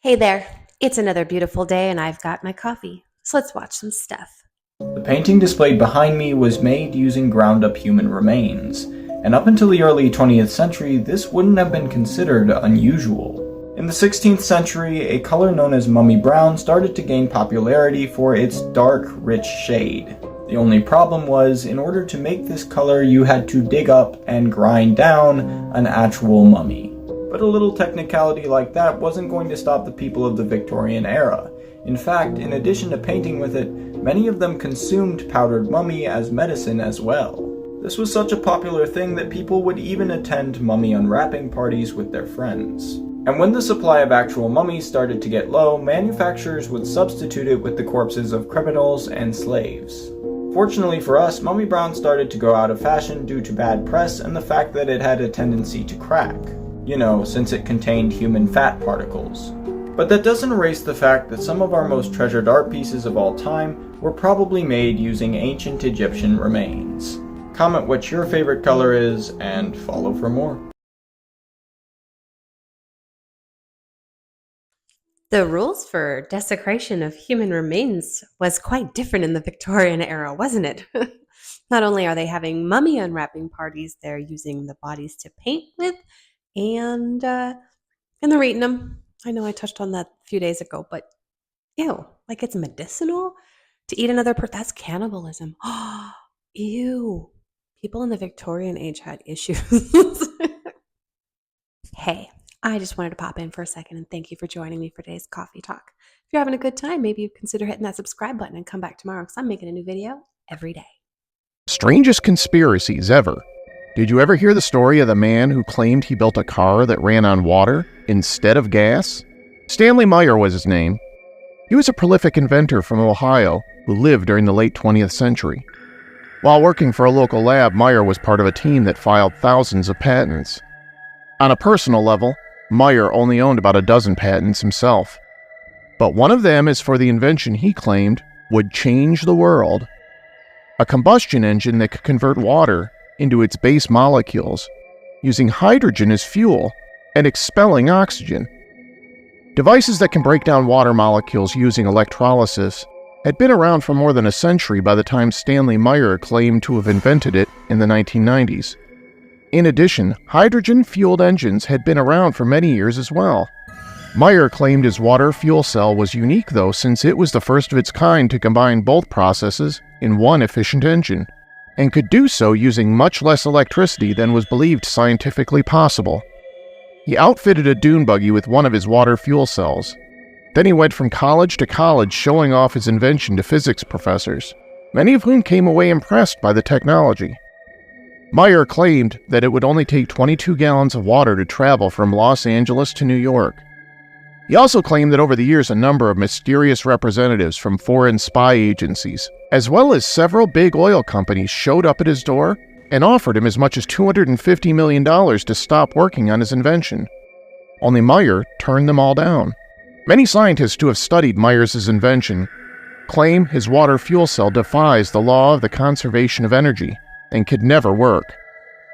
Hey there, it's another beautiful day and I've got my coffee. So let's watch some stuff. The painting displayed behind me was made using ground-up human remains, and up until the early 20th century, this wouldn't have been considered unusual. In the 16th century, a color known as mummy brown started to gain popularity for its dark, rich shade. The only problem was, in order to make this color, you had to dig up and grind down an actual mummy. But a little technicality like that wasn't going to stop the people of the Victorian era. In fact, in addition to painting with it, many of them consumed powdered mummy as medicine as well. This was such a popular thing that people would even attend mummy unwrapping parties with their friends. And when the supply of actual mummies started to get low, manufacturers would substitute it with the corpses of criminals and slaves. Fortunately for us, mummy brown started to go out of fashion due to bad press and the fact that it had a tendency to crack. Since it contained human fat particles. But that doesn't erase the fact that some of our most treasured art pieces of all time were probably made using ancient Egyptian remains. Comment what your favorite color is, and follow for more. The rules for desecration of human remains was quite different in the Victorian era, wasn't it? Not only are they having mummy unwrapping parties, they're using the bodies to paint with, and they're eating them. I know I touched on that a few days ago, but ew, like it's medicinal to eat another person. That's cannibalism. Ew. People in the Victorian age had issues. Hey, I just wanted to pop in for a second and thank you for joining me for today's coffee talk. If you're having a good time, maybe you consider hitting that subscribe button and come back tomorrow because I'm making a new video every day. Strangest conspiracies ever. Did you ever hear the story of the man who claimed he built a car that ran on water instead of gas? Stanley Meyer was his name. He was a prolific inventor from Ohio who lived during the late 20th century. While working for a local lab, Meyer was part of a team that filed thousands of patents. On a personal level, Meyer only owned about a dozen patents himself. But one of them is for the invention he claimed would change the world. A combustion engine that could convert water into its base molecules, using hydrogen as fuel and expelling oxygen. Devices that can break down water molecules using electrolysis had been around for more than a century by the time Stanley Meyer claimed to have invented it in the 1990s. In addition, hydrogen-fueled engines had been around for many years as well. Meyer claimed his water fuel cell was unique though, since it was the first of its kind to combine both processes in one efficient engine, and could do so using much less electricity than was believed scientifically possible. He outfitted a dune buggy with one of his water fuel cells. Then he went from college to college showing off his invention to physics professors, many of whom came away impressed by the technology. Meyer claimed that it would only take 22 gallons of water to travel from Los Angeles to New York. He also claimed that over the years a number of mysterious representatives from foreign spy agencies, as well as several big oil companies, showed up at his door and offered him as much as $250 million to stop working on his invention. Only Meyer turned them all down. Many scientists who have studied Meyer's invention claim his water fuel cell defies the law of the conservation of energy and could never work.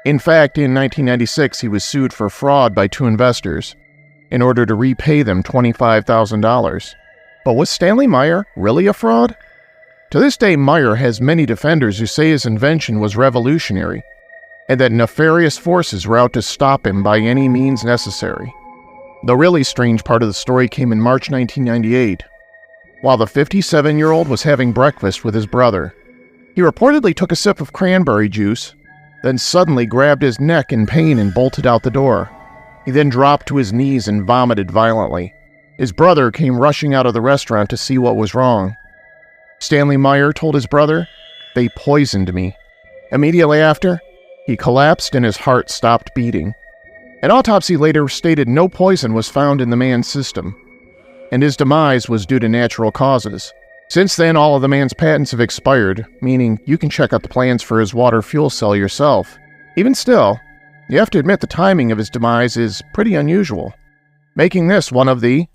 In fact, in 1996 he was sued for fraud by two investors in order to repay them $25,000. But was Stanley Meyer really a fraud? To this day, Meyer has many defenders who say his invention was revolutionary, and that nefarious forces were out to stop him by any means necessary. The really strange part of the story came in March 1998, while the 57-year-old was having breakfast with his brother. He reportedly took a sip of cranberry juice, then suddenly grabbed his neck in pain and bolted out the door. He then dropped to his knees and vomited violently. His brother came rushing out of the restaurant to see what was wrong. Stanley Meyer told his brother, "They poisoned me." Immediately after, he collapsed and his heart stopped beating. An autopsy later stated no poison was found in the man's system, and his demise was due to natural causes. Since then, all of the man's patents have expired, meaning you can check out the plans for his water fuel cell yourself. Even still, you have to admit the timing of his demise is pretty unusual, making this one of the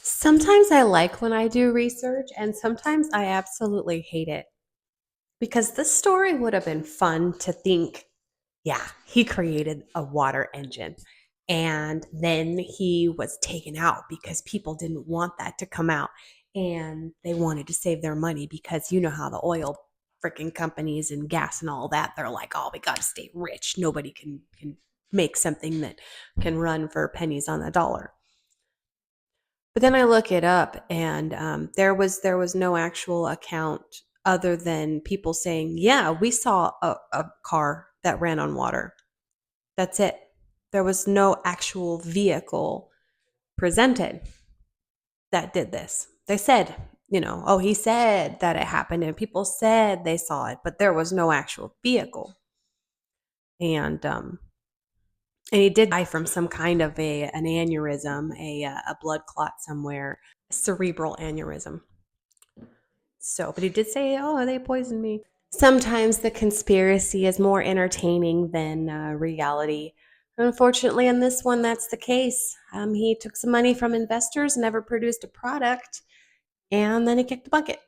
Sometimes I like when I do research, and sometimes I absolutely hate it. Because this story would have been fun to think, yeah, he created a water engine. And then he was taken out because people didn't want that to come out. And they wanted to save their money because you know how the oil freaking companies and gas and all that, they're like, oh, we got to stay rich. Nobody can make something that can run for pennies on the dollar. But then I look it up, and there was no actual account other than people saying, yeah, we saw a car that ran on water. That's it. There was no actual vehicle presented that did this. They said, oh, he said that it happened and people said they saw it, but there was no actual vehicle. And he did die from some kind of an aneurysm, a blood clot somewhere, cerebral aneurysm. So, but he did say, oh, they poisoned me. Sometimes the conspiracy is more entertaining than reality. Unfortunately, in this one, that's the case. He took some money from investors, never produced a product, and then he kicked the bucket.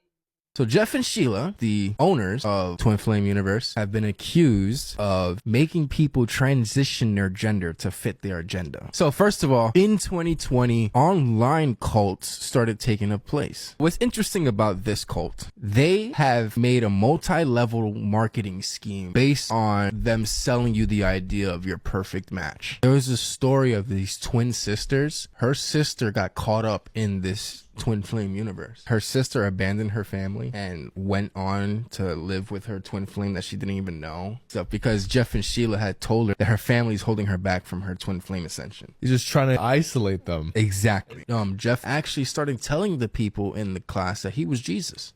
So Jeff and Sheila, the owners of Twin Flame Universe, have been accused of making people transition their gender to fit their agenda. So first of all, in 2020, online cults started taking place. What's interesting about this cult, they have made a multi-level marketing scheme based on them selling you the idea of your perfect match. There was a story of these twin sisters. Her sister got caught up in this Twin Flame universe. Her sister abandoned her family and went on to live with her twin flame that she didn't even know. So because Jeff and Sheila had told her that her family's holding her back from her twin flame ascension. He's just trying to isolate them. Exactly. Jeff actually started telling the people in the class that he was Jesus.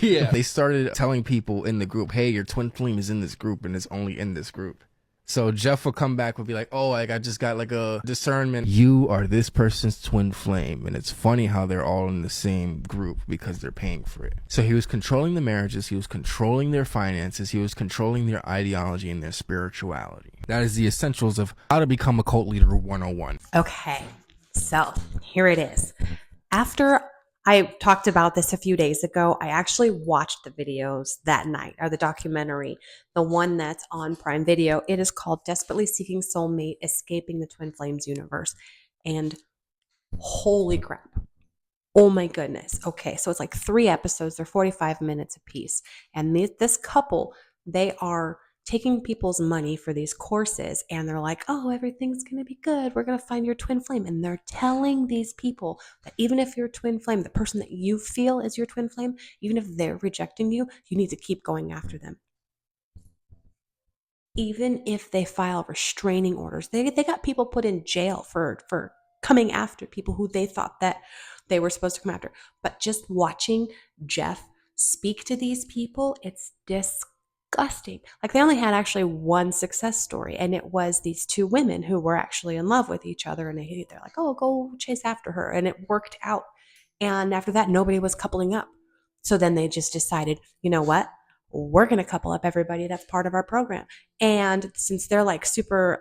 Yeah. They started telling people in the group, hey, your twin flame is in this group and is only in this group. So Jeff will come back and be like, oh, like I just got like a discernment. You are this person's twin flame. And it's funny how they're all in the same group because they're paying for it. So he was controlling the marriages. He was controlling their finances. He was controlling their ideology and their spirituality. That is the essentials of how to become a cult leader 101. Okay, so here it is. After I talked about this a few days ago, I actually watched the videos that night, or the documentary, the one that's on Prime Video. It is called Desperately Seeking Soulmate, Escaping the Twin Flames Universe. And holy crap. Oh my goodness. Okay, so it's like 3 episodes. They're 45 minutes apiece. And this couple, they are taking people's money for these courses, and they're like, oh, everything's going to be good. We're going to find your twin flame. And they're telling these people that even if your twin flame, the person that you feel is your twin flame, even if they're rejecting you, you need to keep going after them. Even if they file restraining orders, they got people put in jail for coming after people who they thought that they were supposed to come after. But just watching Jeff speak to these people, it's disgusting. Like, they only had actually one success story, and it was these 2 women who were actually in love with each other, and they're like, oh, go chase after her, and it worked out. And after that, nobody was coupling up. So then they just decided, you know what, we're going to couple up everybody that's part of our program. And since they're like super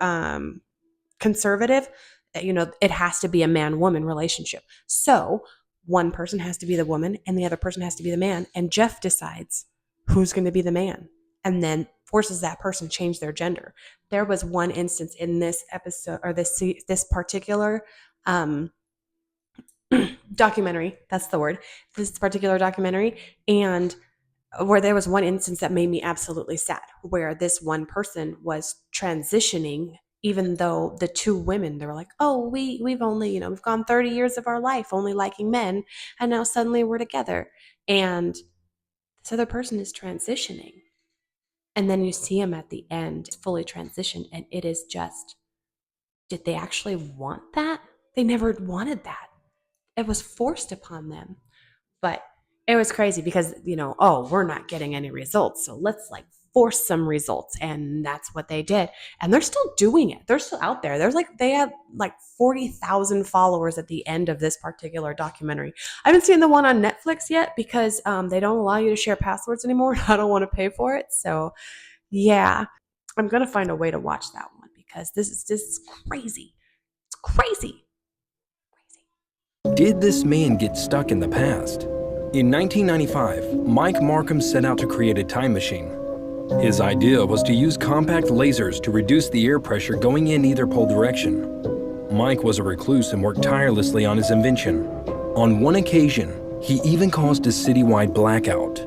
conservative, it has to be a man-woman relationship. So one person has to be the woman and the other person has to be the man, and Jeff decides who's going to be the man, and then forces that person to change their gender. There was one instance in this episode, or this particular documentary, that's the word, this particular documentary, and where there was one instance that made me absolutely sad, where this one person was transitioning, even though the 2 women, they were like, oh, we've only, we've gone 30 years of our life only liking men, and now suddenly we're together. And this other person is transitioning. And then you see him at the end, fully transitioned, and it is just, did they actually want that? They never wanted that. It was forced upon them. But it was crazy because, we're not getting any results, so let's force some results. And that's what they did. And they're still doing it. They're still out there. They have 40,000 followers at the end of this particular documentary. I haven't seen the one on Netflix yet because they don't allow you to share passwords anymore. I don't want to pay for it. So yeah, I'm going to find a way to watch that one because this is crazy. It's crazy. Did this man get stuck in the past? In 1995, Mike Markham set out to create a time machine. His idea was to use compact lasers to reduce the air pressure going in either pole direction. Mike was a recluse and worked tirelessly on his invention. On one occasion, he even caused a citywide blackout.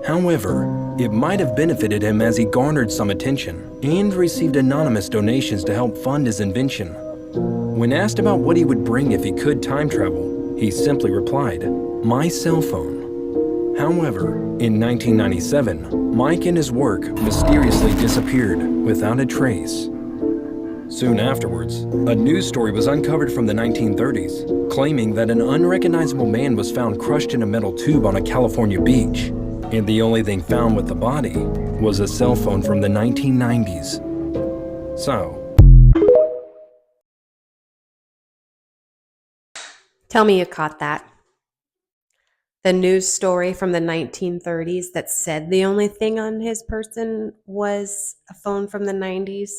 However, it might have benefited him as he garnered some attention and received anonymous donations to help fund his invention. When asked about what he would bring if he could time travel, he simply replied, "My cell phone." However, in 1997, Mike and his work mysteriously disappeared without a trace. Soon afterwards, a news story was uncovered from the 1930s, claiming that an unrecognizable man was found crushed in a metal tube on a California beach, and the only thing found with the body was a cell phone from the 1990s. So, Tell me you caught that. The news story from the 1930s that said the only thing on his person was a phone from the 90s.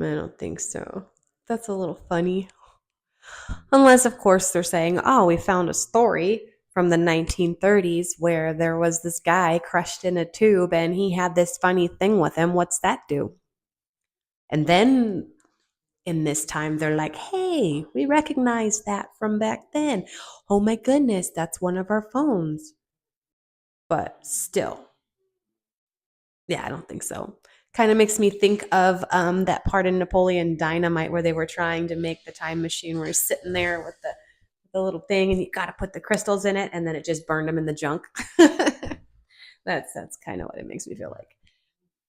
I don't think so. That's a little funny. Unless, of course, they're saying, oh, we found a story from the 1930s where there was this guy crushed in a tube and he had this funny thing with him. What's that do? And then in this time, they're like, hey, we recognize that from back then. Oh my goodness, that's one of our phones. But still, yeah, I don't think so. Kind of makes me think of that part in Napoleon Dynamite where they were trying to make the time machine where he's sitting there with the little thing and you got to put the crystals in it and then it just burned him in the junk. That's kind of what it makes me feel like.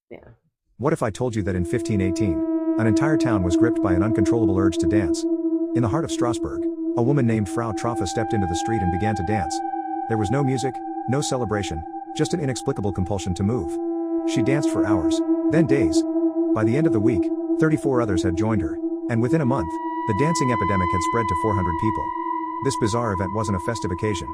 Yeah. What if I told you that in 1518, an entire town was gripped by an uncontrollable urge to dance? In the heart of Strasbourg, a woman named Frau Troffa stepped into the street and began to dance. There was no music, no celebration, just an inexplicable compulsion to move. She danced for hours, then days. By the end of the week, 34 others had joined her, and within a month, the dancing epidemic had spread to 400 people. This bizarre event wasn't a festive occasion.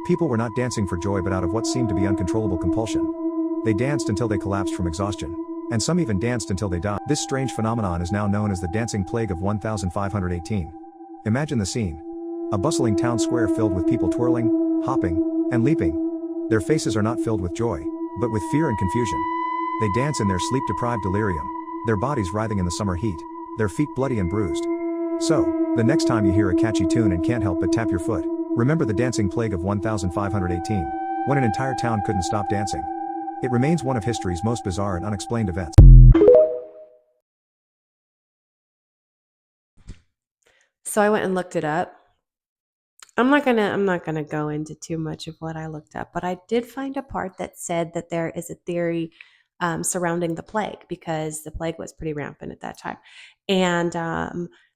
People were not dancing for joy but out of what seemed to be uncontrollable compulsion. They danced until they collapsed from exhaustion, and some even danced until they died. This strange phenomenon is now known as the dancing plague of 1518. Imagine the scene. A bustling town square filled with people twirling, hopping, and leaping. Their faces are not filled with joy, but with fear and confusion. They dance in their sleep-deprived delirium, their bodies writhing in the summer heat, their feet bloody and bruised. So, the next time you hear a catchy tune and can't help but tap your foot, remember the dancing plague of 1518, when an entire town couldn't stop dancing. It remains one of history's most bizarre and unexplained events. So I went and looked it up. I'm not gonna go into too much of what I looked up, but I did find a part that said that there is a theory surrounding the plague because the plague was pretty rampant at that time, and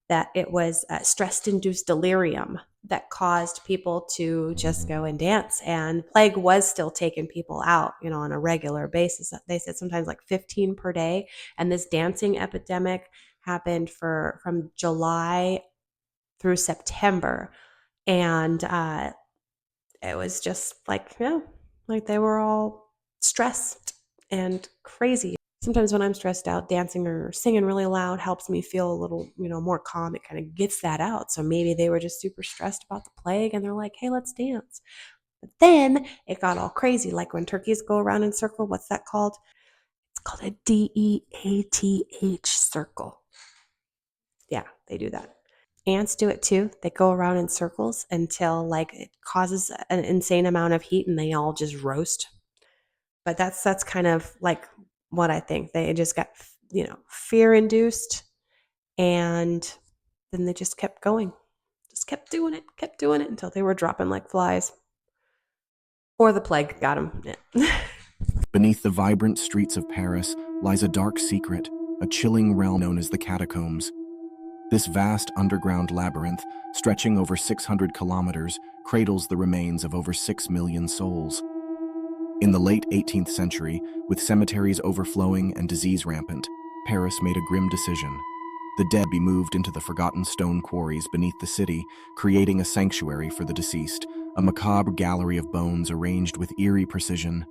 that it was stress-induced delirium that caused people to just go and dance. And plague was still taking people out, on a regular basis. They said sometimes like 15 per day, and this dancing epidemic happened from July through September. And it was just like, like they were all stressed and crazy. Sometimes when I'm stressed out, dancing or singing really loud helps me feel a little, more calm. It kind of gets that out. So maybe they were just super stressed about the plague and they're like, hey, let's dance. But then it got all crazy. Like when turkeys go around in a circle, what's that called? It's called a DEATH circle. Yeah, they do that. Ants do it too. They go around in circles until like it causes an insane amount of heat and they all just roast. But that's kind of like what I think. They just got, fear induced and then they just kept going. Just kept doing it until they were dropping like flies. Or the plague got them. Yeah. Beneath the vibrant streets of Paris lies a dark secret, a chilling realm known as the catacombs. This vast underground labyrinth, stretching over 600 kilometers, cradles the remains of over 6 million souls. In the late 18th century, with cemeteries overflowing and disease rampant, Paris made a grim decision. The dead be moved into the forgotten stone quarries beneath the city, creating a sanctuary for the deceased, a macabre gallery of bones arranged with eerie precision.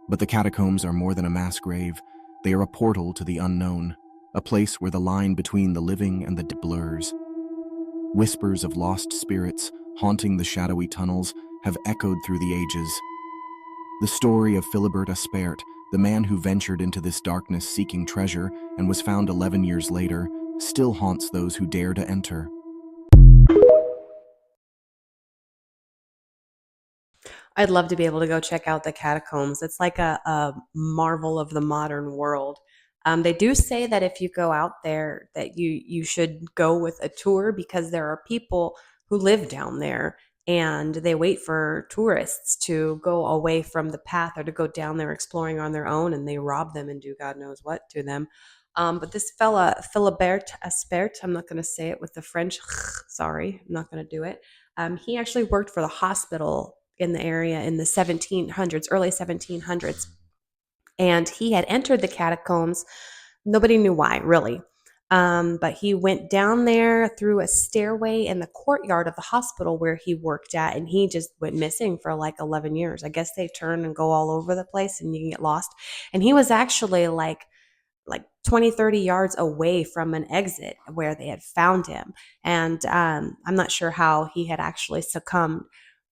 But the catacombs are more than a mass grave. They are a portal to the unknown, a place where the line between the living and the dead blurs. Whispers of lost spirits haunting the shadowy tunnels have echoed through the ages. The story of Philibert Aspert, the man who ventured into this darkness seeking treasure and was found 11 years later, still haunts those who dare to enter. I'd love to be able to go check out the catacombs. It's like a marvel of the modern world. They do say that if you go out there, that you should go with a tour because there are people who live down there and they wait for tourists to go away from the path or to go down there exploring on their own, and they rob them and do God knows what to them. But this fella, Philibert Aspert, I'm not going to say it with the French, sorry, I'm not going to do it. He actually worked for the hospital in the area in the 1700s, early 1700s. And he had entered the catacombs. Nobody knew why, really. But he went down there through a stairway in the courtyard of the hospital where he worked at, and he just went missing for like 11 years. I guess they turn and go all over the place and you can get lost. And he was actually like 20, 30 yards away from an exit where they had found him. And I'm not sure how he had actually succumbed.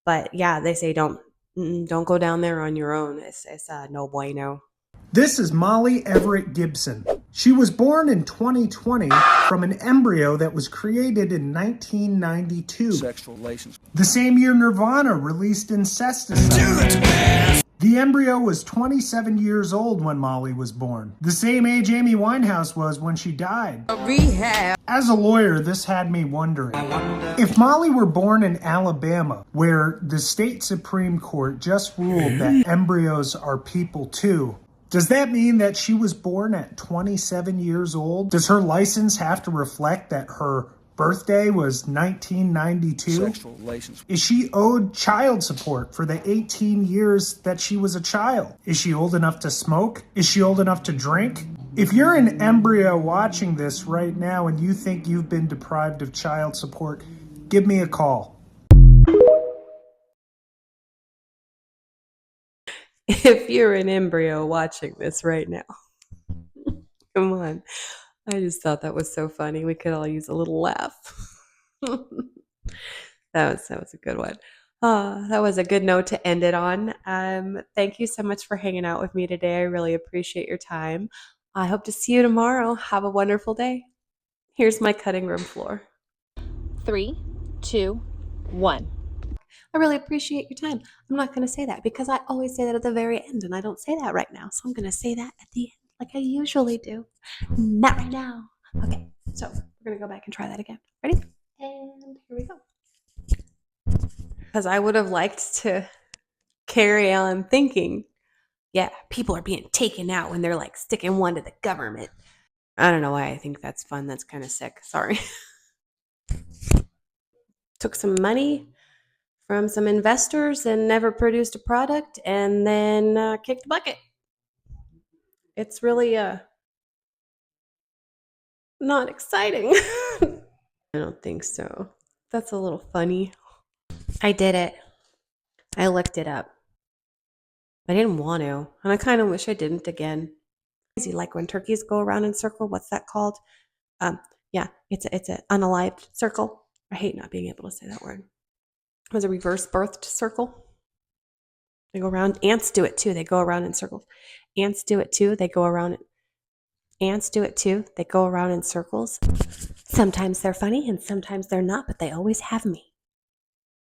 But yeah, they say don't go down there on your own. It's no bueno. This is Molly Everett Gibson. She was born in 2020 from an embryo that was created in 1992. Sexual relations. The same year Nirvana released Incesticide. The embryo was 27 years old when Molly was born. The same age Amy Winehouse was when she died. Rehab. As a lawyer, this had me wondering. If Molly were born in Alabama, where the state Supreme Court just ruled that embryos are people too, does that mean that she was born at 27 years old? Does her license have to reflect that her birthday was 1992? Sexual relations. Is she owed child support for the 18 years that she was a child? Is she old enough to smoke? Is she old enough to drink? If you're an embryo watching this right now and you think you've been deprived of child support, give me a call. If you're an embryo watching this right now, come on. I just thought that was so funny. We could all use a little laugh. That was a good one. That was a good note to end it on. Thank you so much for hanging out with me today. I really appreciate your time. I hope to see you tomorrow. Have a wonderful day. Here's my cutting room floor. 3, 2, 1. I really appreciate your time. I'm not going to say that because I always say that at the very end, and I don't say that right now. So I'm going to say that at the end like I usually do. Not right now. Okay, so we're going to go back and try that again. Ready? And here we go. Because I would have liked to carry on thinking, yeah, people are being taken out when they're like sticking one to the government. I don't know why I think that's fun. That's kind of sick. Sorry. Took some money from some investors and never produced a product and then kicked the bucket. It's really not exciting. I don't think so. That's a little funny. I did it. I looked it up. I didn't want to, and I kind of wish I didn't again. Crazy, like when turkeys go around in a circle. What's that called? Yeah, it's an unalived circle. I hate not being able to say that word. It was a reverse birthed circle. They go around. Ants do it too. They go around in circles. Ants do it too. They go around. Ants do it too. They go around in circles. Sometimes they're funny and sometimes they're not, but they always have me.